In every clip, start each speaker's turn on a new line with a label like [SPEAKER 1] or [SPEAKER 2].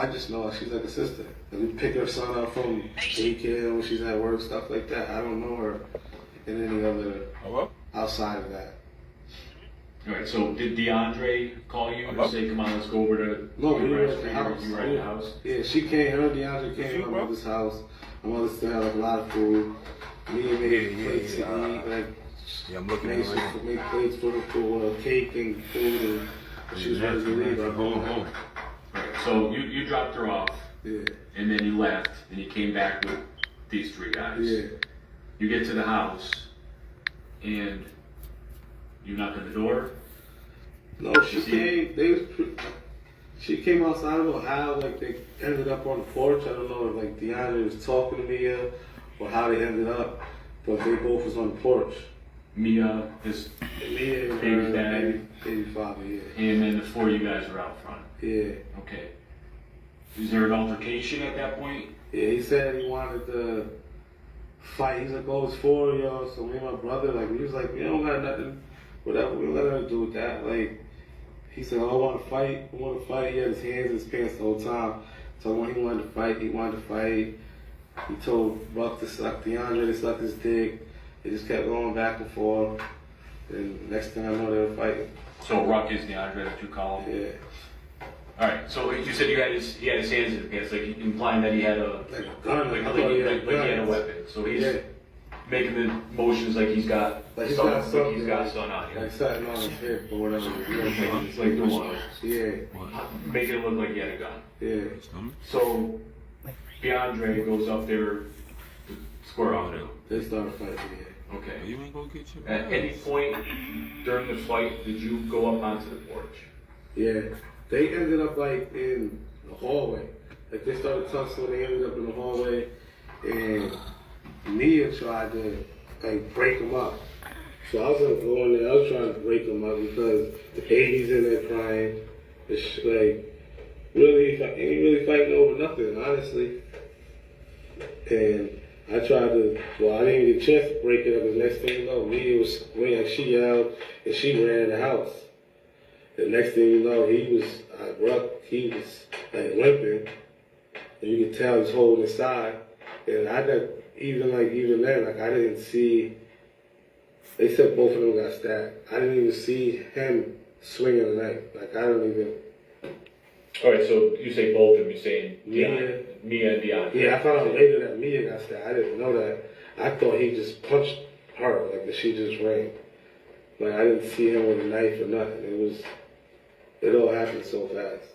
[SPEAKER 1] I just know her. She's like a sister. And we pick her son up from daycare when she's at work, stuff like that. I don't know her in any other outside of that.
[SPEAKER 2] All right, so did DeAndre call you and say, come on, let's go over to
[SPEAKER 1] No, we were
[SPEAKER 2] rest?
[SPEAKER 1] at the house.
[SPEAKER 2] You were at the house?
[SPEAKER 1] Yeah, she came, her and DeAndre came to my mother's house. My mother still had like a lot of food. Me and made plates to eat, like
[SPEAKER 3] I'm looking at it.
[SPEAKER 1] Made plates for cake and food, and she was ready to leave.
[SPEAKER 2] All right, so you dropped her off,
[SPEAKER 1] Yeah.
[SPEAKER 2] and then you left, and you came back with these three guys.
[SPEAKER 1] Yeah.
[SPEAKER 2] You get to the house, and you knock on the door.
[SPEAKER 1] No, she came. She came outside. I don't know how. Like they ended up on the porch. I don't know if like DeAndre was talking to Mia or how they ended up, but they both was on the porch.
[SPEAKER 2] Mia, his
[SPEAKER 1] Mia and
[SPEAKER 2] baby
[SPEAKER 1] her
[SPEAKER 2] dad,
[SPEAKER 1] baby father. Yeah.
[SPEAKER 2] and then the four of you guys were out front.
[SPEAKER 1] Yeah.
[SPEAKER 2] Okay. Is there an altercation at that point?
[SPEAKER 1] Yeah. He said he wanted to fight. He's like, "Oh, it's four of y'all." So me and my brother, like, we was like, "We don't got nothing. Whatever. We don't got nothing to do with that." Like. He said, "Oh, I want to fight. I want to fight." He had his hands in his pants the whole time. So when he wanted to fight, He told Buck to suck DeAndre to suck his dick. They just kept going back and forth. And next thing I know, they were fighting.
[SPEAKER 2] So Ruck is DeAndre that you call him?
[SPEAKER 1] Yeah.
[SPEAKER 2] All right. So you said he had his hands in his pants, like implying that he had a
[SPEAKER 1] gun.
[SPEAKER 2] like he had a weapon. So he's making the motions like he's got
[SPEAKER 1] something
[SPEAKER 2] on him.
[SPEAKER 1] Like something on his hip or whatever.
[SPEAKER 2] It's like the one.
[SPEAKER 1] Yeah.
[SPEAKER 2] Making it look like he had a gun.
[SPEAKER 1] Yeah.
[SPEAKER 2] So DeAndre goes up there to square off him.
[SPEAKER 1] They started fighting. Yeah.
[SPEAKER 2] Okay.
[SPEAKER 3] You ain't gonna get your
[SPEAKER 2] At any point during the fight, did you go up onto the porch?
[SPEAKER 1] Yeah. They ended up like in the hallway. Like they started tussling. They ended up in the hallway, and Mia tried to like break them up. So I was gonna go in there. I was trying to break them up because the baby's in there crying. It's like really, ain't really fighting over nothing, honestly. And I tried to. Well, I didn't get a chance to break it up. The next thing you know, Mia was like she yelled and she ran in the house. The next thing you know, he was like limping, and you could tell he was holding his side. And I didn't even then, like I didn't see. They said both of them got stabbed. I didn't even see him swinging the knife. Like I don't even.
[SPEAKER 2] All right, so you say both of them. You're saying
[SPEAKER 1] Mia
[SPEAKER 2] and DeAndre.
[SPEAKER 1] Yeah, I found out later that Mia got stabbed. I didn't know that. I thought he just punched her, like that she just ran. Like I didn't see him with a knife or nothing. It all happened so fast.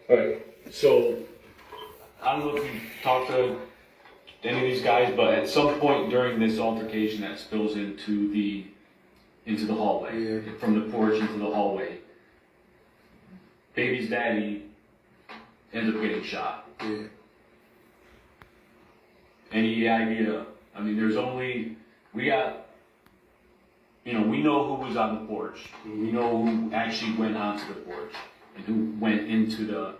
[SPEAKER 2] All right, so I don't know if you talked to any of these guys, but at some point during this altercation that spills into the hallway, from the porch into the hallway, baby's daddy ends up getting shot.
[SPEAKER 1] Yeah.
[SPEAKER 2] Any idea? I mean, we know who was on the porch. We know who actually went onto the porch and who went into the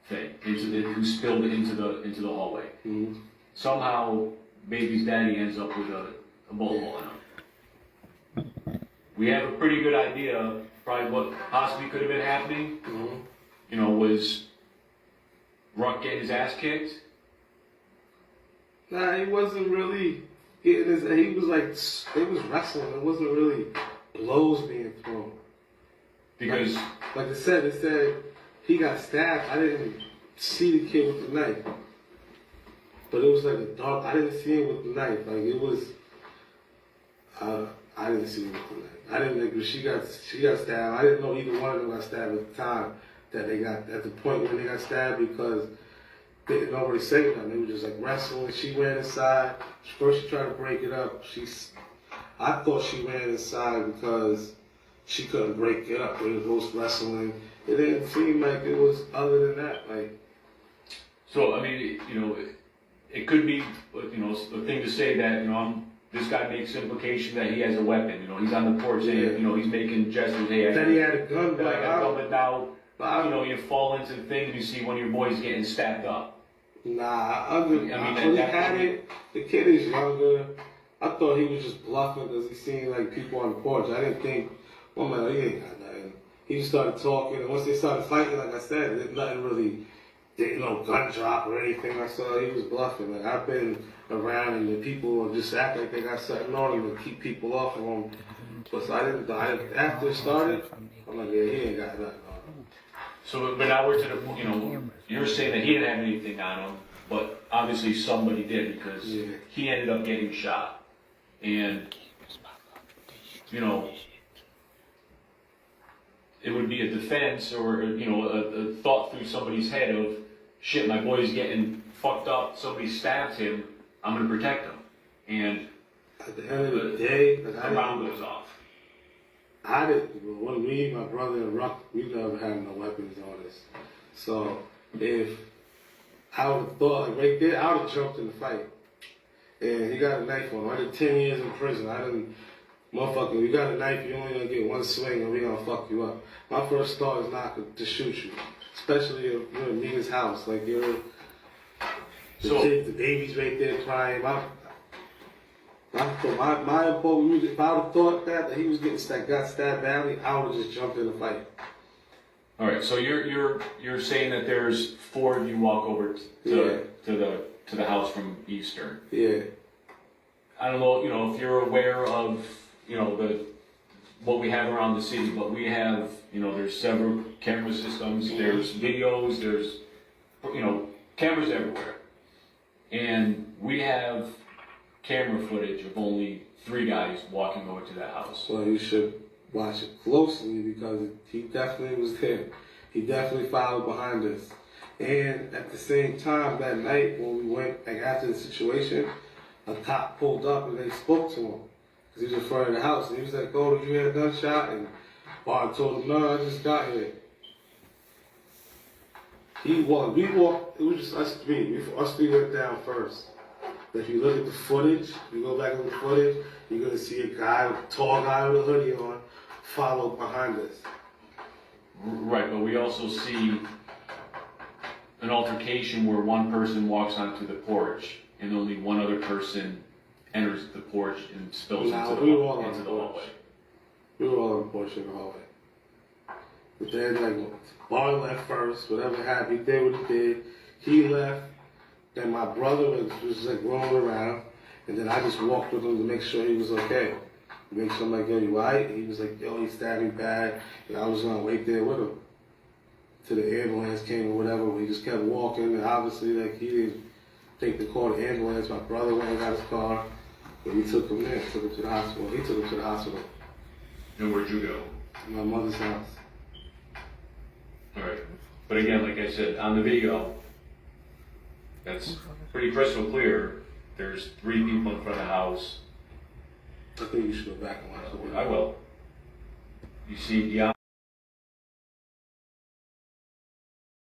[SPEAKER 2] thing, who spilled it into the hallway.
[SPEAKER 1] Mm-hmm.
[SPEAKER 2] Somehow, baby's daddy ends up with a bullet hole in him. We have a pretty good idea, probably what possibly could have been happening.
[SPEAKER 1] Mm-hmm.
[SPEAKER 2] Was Ruck getting his ass kicked?
[SPEAKER 1] Nah, he wasn't really getting his. He was like, it was wrestling. It wasn't really blows being thrown.
[SPEAKER 2] Because,
[SPEAKER 1] like they said he got stabbed. I didn't see the kid with the knife, but it was like a dark. I didn't see him with the knife. Like it was. I didn't see him with the knife. I didn't think she got stabbed. I didn't know either one of them got stabbed at the time that they got at the point when they got stabbed because they didn't already say nothing. They were just like wrestling. She ran inside. First she tried to break it up. I thought she ran inside because she couldn't break it up. They were both wrestling. It didn't seem like it was other than that. Like.
[SPEAKER 2] So I mean, it could be, a thing to say that this guy makes implication that he has a weapon. He's on the porch saying, he's making gestures. Hey,
[SPEAKER 1] that he had a gun,
[SPEAKER 2] but now, you fall into the thing and you see one of your boys getting stabbed up.
[SPEAKER 1] Nah, when he had it, the kid is younger. I thought he was just bluffing because he seen like people on the porch. I didn't think, well, man, he ain't got nothing. He just started talking, and once they started fighting, like I said, nothing really didn't know gun drop or anything. I saw he was bluffing. Like I've been around and the people just act like they got something on them to keep people off of them. But so I didn't. After it started, I'm like, yeah, he ain't got nothing on him.
[SPEAKER 2] So, but now we're to the point, you know, you're saying that he didn't have anything on him, but obviously somebody did because he ended up getting shot. And, you know, it would be a defense or, you know, a thought through somebody's head of, shit, my boy's getting fucked up, somebody stabs him, I'm gonna protect him. And
[SPEAKER 1] at the end of the day, like,
[SPEAKER 2] the round goes off.
[SPEAKER 1] I didn't, when me, my brother, and Ruck, we never had no weapons on us. So if I would have thought, like right there, I would have jumped in the fight. And he got a knife on him. I did 10 years in prison. I didn't, motherfucker, you got a knife, you're only gonna get one swing and we're gonna fuck you up. My first thought is not to shoot you. Especially if you're in Nina's house. Like you're, the kids, the baby's right there crying. My important music, if I would have thought that he was getting got stabbed badly, I would have just jumped in the fight.
[SPEAKER 2] All right, so you're saying that there's 4 of you walk over to the house from Eastern.
[SPEAKER 1] Yeah.
[SPEAKER 2] I don't know, you know, if you're aware of, you know, what we have around the city, but we have, you know, there's several camera systems, there's videos, there's, you know, cameras everywhere, and we have camera footage of only 3 guys walking over to that house.
[SPEAKER 1] So you should watch it closely because he definitely was there. He definitely followed behind us. And at the same time, that night when we went, like after the situation, a cop pulled up and they spoke to him. Because he was in front of the house. And he was like, oh, did you hear a gunshot? And Bart told him, no, I just got here. We walked, it was just us 3. Us 3 went down first. If you look at the footage, you go back on the footage, you're going to see a guy, a tall guy with a hoodie on, follow behind us.
[SPEAKER 2] Right, but we also see an altercation where one person walks onto the porch and only one other person enters the porch and spills into the hallway.
[SPEAKER 1] We were all on the porch in the hallway. But then, like, Bar left first, whatever happened, he did what he did. He left. Then my brother was like rolling around, and then I just walked with him to make sure he was okay. Make sure I'm like, yo, you alright? He was like, yo, he stabbed me bad, and I was gonna wait there with him till the ambulance came or whatever. We just kept walking, and obviously, like, he didn't think to call the ambulance. My brother went and got his car, and we took him there, took him to the hospital. He took him to the hospital.
[SPEAKER 2] And where'd you go?
[SPEAKER 1] My mother's house.
[SPEAKER 2] All right, but again, like I said, on the video, that's pretty crystal clear. There's 3 people in front of the house.
[SPEAKER 1] I think you should go back and watch the video.
[SPEAKER 2] I will. You see, yeah.